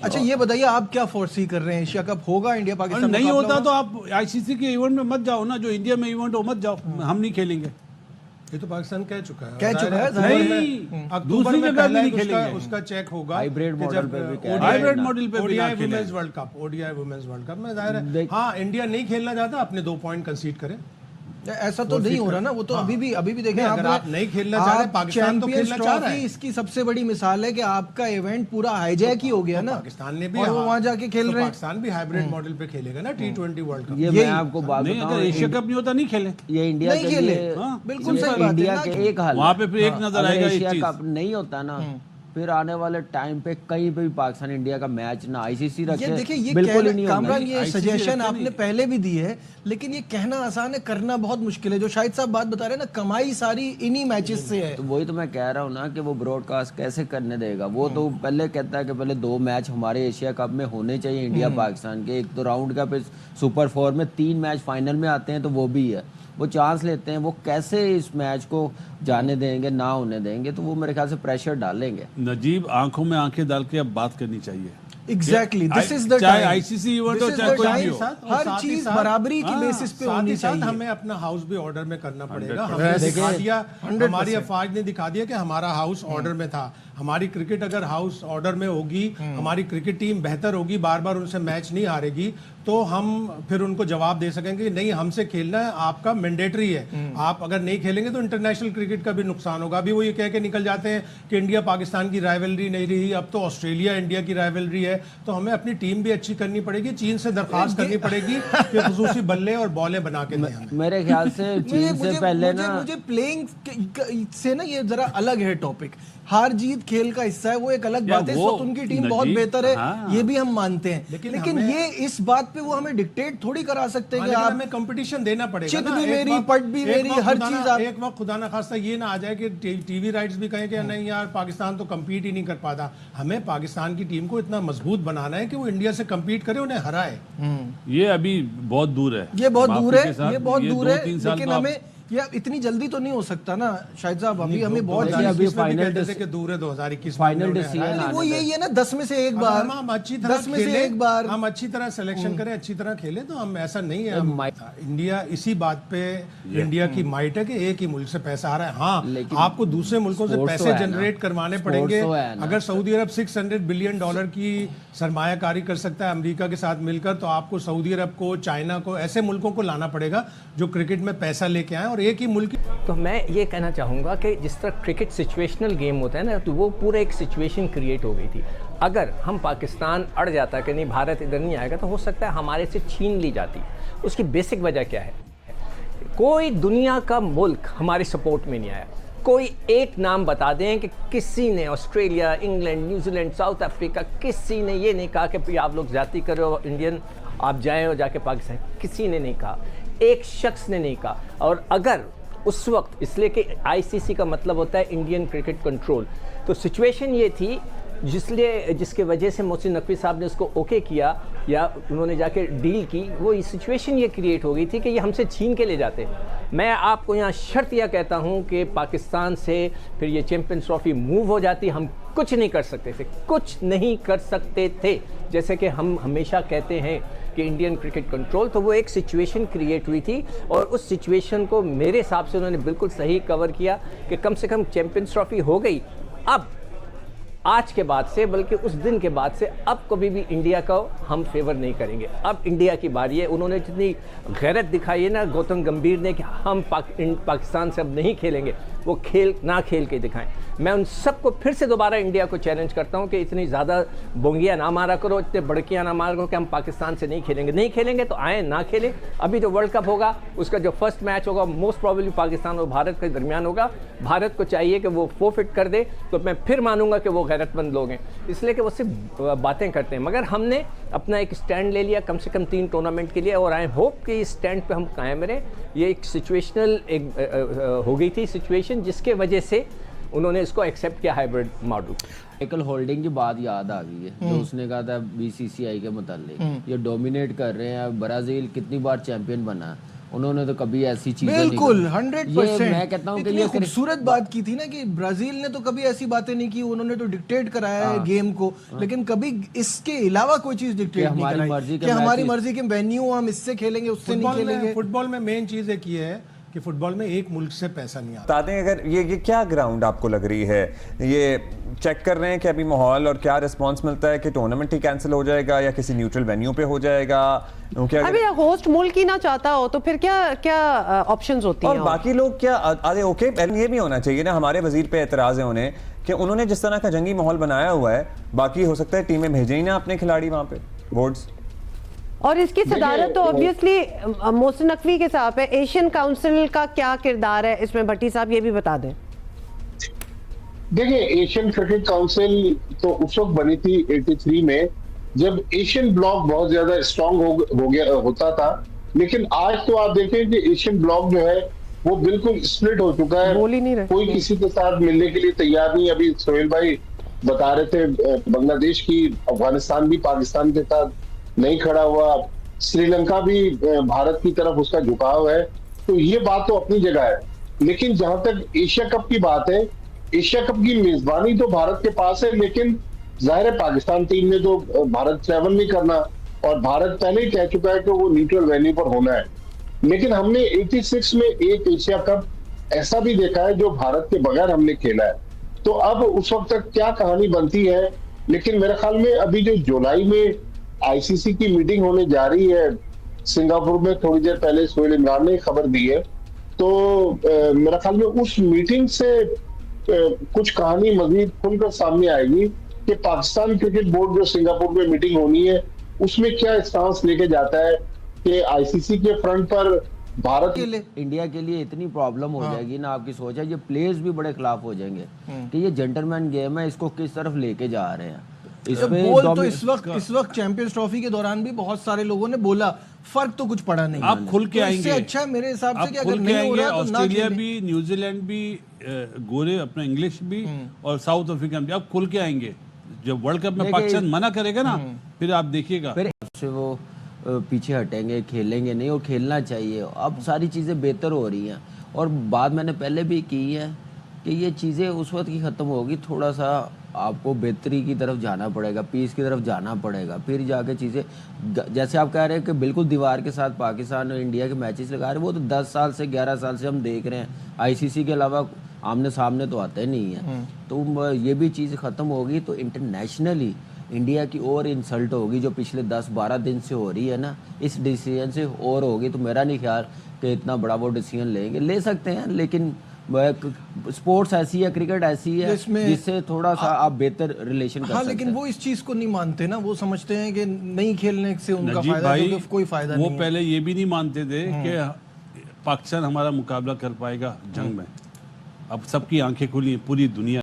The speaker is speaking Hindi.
अच्छा ये बताइए, आप क्या फोर्सी कर रहे हैं? एशिया कप होगा इंडिया पाकिस्तान नहीं होता तो आप आईसीसी के इवेंट में मत जाओ ना, जो इंडिया में इवेंट हो मत जाओ, हम नहीं खेलेंगे। ये तो पाकिस्तान कह चुका है, नहीं, अक्टूबर दूसरी में जगह भी पहला नहीं खेलेंगे। उसका चेक होगा हाइब्रिड मॉडल पे भी कह रहे हैं। हाइब्रिड मॉडल पे भी ओडीआई ना खेलें। Women's world cup, ODI women's world cup में जाहिर है हाँ इंडिया नहीं खेलना चाहता, अपने 2 पॉइंट कंसीड करें। ऐसा तो नहीं हो रहा ना, वो तो अभी भी देखें, अगर आप नहीं खेलना चाह रहे, पाकिस्तान तो खेलना चाह रहा है। इसकी सबसे बड़ी मिसाल है कि आपका इवेंट पूरा हाईजैक ही हो गया ना, पाकिस्तान ने भी और वो वहां जाके खेल रहे हैं। पाकिस्तान भी हाइब्रिड मॉडल पे खेलेगा ना T20 वर्ल्ड कप। ये मैं आपको बात नहीं, बताऊं, अगर एशिया कप नहीं होता नहीं खेले, ये इंडिया नहीं के खेले, लिए बिल्कुल ये सही बात है इंडिया ना के कि- एक हाल वहां पे फिर एक नजर अगर आएगा एक एशिया चीज। कप नहीं होता ना, फिर आने वाले टाइम पे कहीं पे भी पाकिस्तान इंडिया का मैच ना आईसीसी रखे, ये देखिए, ये बिल्कुल ही नहीं कामरान, होना। ये ICC सजेशन रखते आपने नहीं। पहले भी दी है, लेकिन ये कहना आसान है, करना बहुत मुश्किल है। जो शाहिद साहब बात बता रहे हैं ना, कमाई सारी इन्हीं मैचेस से है। तो वही तो मैं कह रहा हूँ ना कि वो ब्रॉडकास्ट कैसे करने देगा। वो तो पहले कहता है कि पहले 2 मैच हमारे एशिया कप में होने चाहिए इंडिया पाकिस्तान के, एक तो राउंड का, फिर सुपर 4 में 3 मैच फाइनल में आते हैं, तो वो भी है, वो चांस लेते हैं। वो कैसे इस मैच को जाने देंगे, ना होने देंगे, तो वो मेरे ख्याल से प्रेशर डालेंगे। नजीब, आंखों में आंखें डाल के अब बात करनी चाहिए। एग्जैक्टली, दिस इज द चाहे आईसीसी इवेंट हो चाहे कोई भी हो, हर चीज बराबरी की बेसिस पे होनी चाहिए। हमें अपना हाउस भी ऑर्डर में करना पड़ेगा। हमने दिखा दिया, हमारी अफवाज ने दिखा दिया कि हमारा हाउस ऑर्डर में था। हमारी क्रिकेट अगर हाउस ऑर्डर में होगी, हमारी क्रिकेट टीम बेहतर होगी, बार बार उनसे मैच नहीं हारेगी, तो हम फिर उनको जवाब दे सकेंगे कि नहीं, हमसे खेलना है, आपका मैंडेटरी है। आप अगर नहीं खेलेंगे तो इंटरनेशनल क्रिकेट का भी नुकसान होगा। अभी वो ये कह के निकल जाते हैं कि इंडिया पाकिस्तान की राइवलरी नहीं रही, अब तो ऑस्ट्रेलिया इंडिया की राइवलरी है। तो हमें अपनी टीम भी अच्छी करनी पड़ेगी, चीन से दरख्वास्त करनी पड़ेगी कि खुसूसी बल्ले और बॉलें बना के दें हमें। मेरे ख्याल से चीन से पहले ना, मुझे प्लेइंग से ना ये जरा अलग है टॉपिक। हार जीत खेल का हिस्सा है, वो एक अलग बात है। इस वक्त उनकी टीम बहुत बेहतर है, ये भी हम मानते हैं, लेकिन ये इस बात पे वो हमें डिक्टेट थोड़ी करा सकते हैं कि आप हमें कंपटीशन देना पड़ेगा। चित भी मेरी, पट भी मेरी, हर चीज आप। एक वक्त खुदा ना खास्ता ये ना आ जाए कि टीवी राइट्स भी कहें कि नहीं यार, पाकिस्तान तो कम्पीट ही नहीं कर पाता। हमें पाकिस्तान की टीम को इतना मजबूत बनाना है कि वो इंडिया से कम्पीट करे, उन्हें हराए। ये अभी बहुत दूर है, ये बहुत दूर है, ये बहुत दूर है, 2-3 साल लेकिन हमें या इतनी जल्दी तो नहीं हो सकता ना शाहिद साहब। अभी हमें बहुत अभी फाइनल के दूर है 2021 फाइनल डिसीजन वो यही है ना, 10 में से एक बार, हम अच्छी तरह 10 में से एक बार हम अच्छी तरह सिलेक्शन करें, अच्छी तरह खेलें, तो हम ऐसा नहीं है। इंडिया इसी बात पे इंडिया की माइट है कि एक ही मुल्क से पैसा आ रहा है। हाँ, आपको दूसरे मुल्कों से पैसे जनरेट करवाने पड़ेंगे। अगर सऊदी अरब $600 बिलियन की सरमायाकारी कर सकता है अमेरिका के साथ मिलकर, तो आपको सऊदी अरब को, चाइना को, ऐसे मुल्कों को लाना पड़ेगा जो क्रिकेट में पैसा लेके आए और एक ही मुल्क। तो मैं ये कहना चाहूँगा कि जिस तरह क्रिकेट सिचुएशनल गेम होता है ना, तो वो पूरा एक सिचुएशन क्रिएट हो गई थी। अगर हम पाकिस्तान अड़ जाता कि नहीं भारत इधर नहीं आएगा, तो हो सकता है हमारे से छीन ली जाती। उसकी बेसिक वजह क्या है? कोई दुनिया का मुल्क हमारे सपोर्ट में नहीं आया। कोई एक नाम बता दें कि किसी ने, Australia, England, New Zealand, south Africa, किसी ने ये नहीं कहा कि आप लोग जाति करो इंडियन, आप जाएं और जाके पाकिस्तान। किसी ने नहीं कहा, एक शख्स ने नहीं कहा। और अगर उस वक्त, इसलिए कि आईसीसी का मतलब होता है इंडियन क्रिकेट कंट्रोल, तो सिचुएशन ये थी जिसके वजह से मोहसिन नकवी साहब ने उसको ओके किया या उन्होंने जाके डील की, वो सिचुएशन ये क्रिएट हो गई थी कि ये हमसे छीन के ले जाते। मैं आपको यहाँ शर्त यह कहता हूँ कि पाकिस्तान से फिर ये चैंपियंस ट्रॉफी मूव हो जाती, हम कुछ नहीं कर सकते थे, कुछ नहीं कर सकते थे। जैसे कि हम हमेशा कहते हैं कि इंडियन क्रिकेट कंट्रोल, तो वो एक सिचुएशन क्रिएट हुई थी और उस सिचुएशन को मेरे हिसाब से उन्होंने बिल्कुल सही कवर किया कि कम से कम चैंपियंस ट्रॉफी हो गई। अब आज के बाद से, बल्कि उस दिन के बाद से, अब कभी भी इंडिया का हम फेवर नहीं करेंगे। अब इंडिया की बारी है। उन्होंने जितनी गैरत दिखाई है ना गौतम गंभीर ने कि हम पाकिस्तान से अब नहीं खेलेंगे, वो खेल के दिखाएं। मैं उन सबको फिर से दोबारा इंडिया को चैलेंज करता हूं कि इतनी ज़्यादा बोंगियाँ ना मारा करो, इतने बड़कियाँ ना मारा करो कि हम पाकिस्तान से नहीं खेलेंगे। नहीं खेलेंगे तो आए, ना खेलें। अभी जो वर्ल्ड कप होगा उसका जो फर्स्ट मैच होगा मोस्ट प्रॉब्लली पाकिस्तान और भारत के दरमियान होगा। भारत को चाहिए कि वो फोरफिट कर दे, तो मैं फिर मानूंगा कि वो गैरतमंद लोग हैं, इसलिए कि वो सिर्फ बातें करते हैं। मगर हमने अपना एक स्टैंड ले लिया कम से कम 3 टूर्नामेंट के लिए, और आई होप कि इस स्टैंड पे हम कायम रहें। ये एक सिचुएशनल हो गई थी सिचुएशन, जिसके वजह से उन्होंने इसको एक्सेप्ट किया हाइब्रिड मॉडल। माइकल होल्डिंग की बात याद आ गई है, जो उसने कहा था बीसीसीआई के मुतालिक, ये डोमिनेट कर रहे हैं। ब्राज़ील कितनी बार चैंपियन बना, उन्होंने तो कभी ऐसी चीजें बिल्कुल नहीं करी। 100%। ये मैं कहता हूँ कि इतनी ये खूबसूरत बात की थी ना कि ब्राजील ने तो कभी ऐसी बातें नहीं की, उन्होंने तो डिक्टेट कराया है गेम को, लेकिन कभी इसके अलावा कोई चीज डिक्टेट नहीं हमारी कराई मर्जी के कि हमारी मैचेस- मर्जी के वेन्यू, हम इससे खेलेंगे उससे नहीं खेलेंगे। फुटबॉल में मेन चीज एक ये है कि फुटबॉल में एक मुल्क से पैसा नहीं आता। बता दें अगर ये क्या ग्राउंड आपको लग रही है, ये चेक कर रहे हैं कि अभी माहौल और क्या रिस्पांस मिलता है कि टूर्नामेंट ही कैंसिल हो जाएगा या किसी न्यूट्रल वेन्यू पे हो जाएगा, क्योंकि अभी होस्ट मुल्क ही ना चाहता हो तो फिर क्या क्या ऑप्शंस होती हैं? और बाकी लोग क्या अरे ओके, ये भी होना चाहिए ना, हमारे वजीर पे एतराज है उन्हें कि उन्होंने जिस तरह का जंगी माहौल बनाया हुआ है, बाकी हो सकता है टीमें भेजें ही ना अपने खिलाड़ी वहां पे बोर्ड्स। और इसकी सदारत तो ऑब्वियसली मोहसिन नकवी के साथ है। एशियन काउंसिल का क्या किरदार है इसमें, भट्टी साहब ये भी बता दें। देखिए, एशियन क्रिकेट काउंसिल तो उस वक्त बनी थी 83 में जब एशियन ब्लॉक बहुत ज्यादा स्ट्रांग हो गया होता था, लेकिन आज तो आप देखें कि एशियन ब्लॉक जो है वो बिल्कुल स्प्लिट हो चुका है। बोल ही नहीं रहे। कोई किसी के साथ मिलने के लिए तैयार नहीं। अभी सोहेल भाई बता रहे थे बांग्लादेश की, अफगानिस्तान भी पाकिस्तान के साथ नहीं खड़ा हुआ, श्रीलंका भी भारत की तरफ उसका झुकाव है। तो ये बात तो अपनी जगह है, लेकिन जहां तक एशिया कप की बात है, एशिया कप की मेजबानी तो भारत के पास है, लेकिन जाहिर है पाकिस्तान टीम ने तो भारत ट्रैवल नहीं करना और भारत पहले ही कह चुका है कि वो न्यूट्रल वेन्यू पर होना है। लेकिन हमने 86 में एक एशिया कप ऐसा भी देखा है जो भारत के बगैर हमने खेला है। तो अब उस वक्त तक क्या कहानी बनती है, लेकिन मेरे ख्याल में अभी जो जुलाई में आईसीसी की मीटिंग होने जा रही है सिंगापुर में, थोड़ी देर पहले सोहेल इमरान ने खबर दी है, तो मेरा ख्याल में उस मीटिंग से कुछ कहानी मजीद खुलकर सामने आएगी कि पाकिस्तान क्रिकेट बोर्ड जो सिंगापुर में मीटिंग होनी है उसमें क्या स्टांस लेके जाता है कि आईसीसी के फ्रंट पर भारत इंडिया के लिए इतनी प्रॉब्लम हो जाएगी ना, आपकी सोच है, ये प्लेयर्स भी बड़े खिलाफ हो जाएंगे कि ये जेंटलमैन गेम है, इसको किस तरफ लेके जा रहे हैं। बोल तो इस वक्त चैंपियंस ट्रॉफी के दौरान भी बहुत सारे लोगों ने बोला, फर्क तो कुछ पड़ा नहीं। आप खुल के आएंगे, अच्छा मेरे हिसाब से कि अगर खुल के नहीं हो आएंगे। रहा तो ना ऑस्ट्रेलिया खेलें। भी, न्यूजीलैंड भी, गोरे अपना इंग्लिश भी और साउथ अफ्रीका भी, आप खुल के आएंगे। जब वर्ल्ड कप में पाकिस्तान मना करेगा ना, फिर आप देखिएगा फिर से वो पीछे हटेंगे, खेलेंगे नहीं, और खेलना चाहिए। अब सारी चीज़ें बेहतर हो रही हैं, और बात मैंने पहले भी की है कि ये चीज़ें उस वक्त ही ख़त्म होगी, थोड़ा सा आपको बेहतरी की तरफ जाना पड़ेगा, पीस की तरफ जाना पड़ेगा, फिर जाके चीज़ें, जैसे आप कह रहे हैं कि बिल्कुल दीवार के साथ पाकिस्तान और इंडिया के मैचेस लगा रहे हैं, वो तो 10 साल से 11 साल से हम देख रहे हैं। आईसीसी के अलावा आमने सामने तो आते नहीं है। तो ये भी चीज़ ख़त्म होगी तो इंटरनेशनली इंडिया की और इंसल्ट होगी, जो पिछले 10-12 दिन से हो रही है ना, इस डिसीजन से और होगी। तो मेरा नहीं ख्याल कि इतना बड़ा वो डिसीजन ले सकते हैं, लेकिन स्पोर्ट्स ऐसी है, क्रिकेट ऐसी है जिससे थोड़ा सा आप बेहतर रिलेशन कर सकते हैं। लेकिन वो इस चीज को नहीं मानते ना, वो समझते हैं कि नहीं खेलने से उनका फायदा भाई, है, कोई फायदा वो नहीं है। पहले ये भी नहीं मानते थे कि पाकिस्तान हमारा मुकाबला कर पाएगा जंग में। अब सबकी आंखें खुली, पूरी दुनिया